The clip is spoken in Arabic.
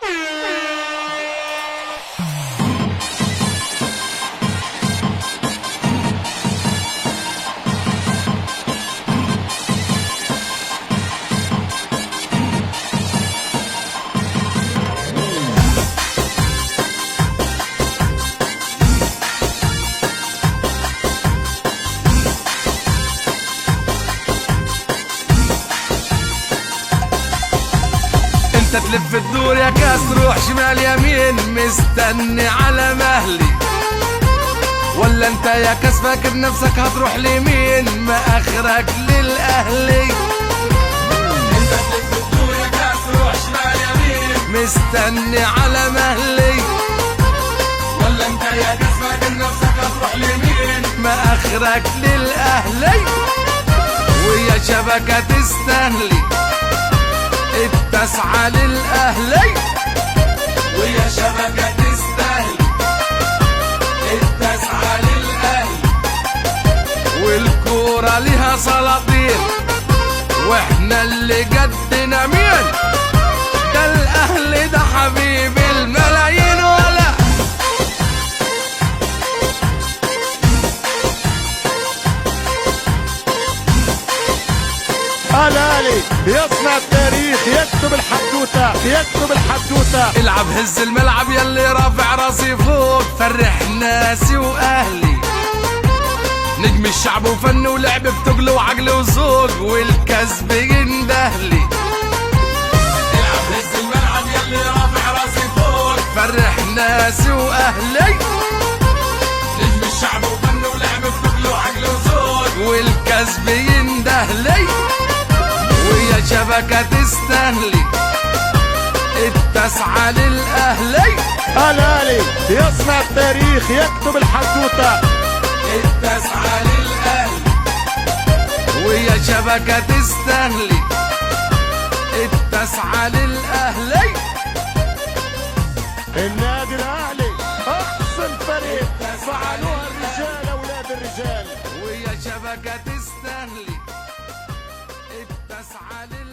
انت تلف الدور يا كاس تروح شمال يمين مستني على مهلي، ولا انت يا كاس فاكر نفسك هتروح لمين ما اخرك للاهلي. انت تلف الدور يا كاس تروح شمال يمين مستني على مهلي، ولا انت يا كاس فاكر نفسك هتروح لمين ما اخرك للاهلي. ويا شبكة تستهلي التسعى للأهلي، ويا شبكة تستاهل التسعى للأهلي. والكورة لها سلاطين واحنا اللي قدنا مين، ده الأهلي ده حبيب الملايين. ولا الأهلي يصنع التاريخ، يكتب الحدوتة يكتب الحدوتة. العب هز الملعب يلي رافع راسي فوق، فرح ناسي واهلي. نجم الشعب وفن ولعب بتقل وعقل وذوق، والكسب يندهلي. العب هز الملعب يلي رافع راسي فوق، فرح ناسي واهلي. نجم الشعب وفن ولعب بتقل وعقل وذوق، والكسب يندهلي. ويا شبكة تستهلي التسعى للأهلي. الأهلي يصنع التاريخ، يكتب الحدوتة التسعى للأهلي. ويا شبكة تستهلي التسعى للأهلي. النادي الأهلي أحسن فريق، فعلوها الرجال أولاد الرجال. ويا شبكة تستهلي التسعى للأهلي.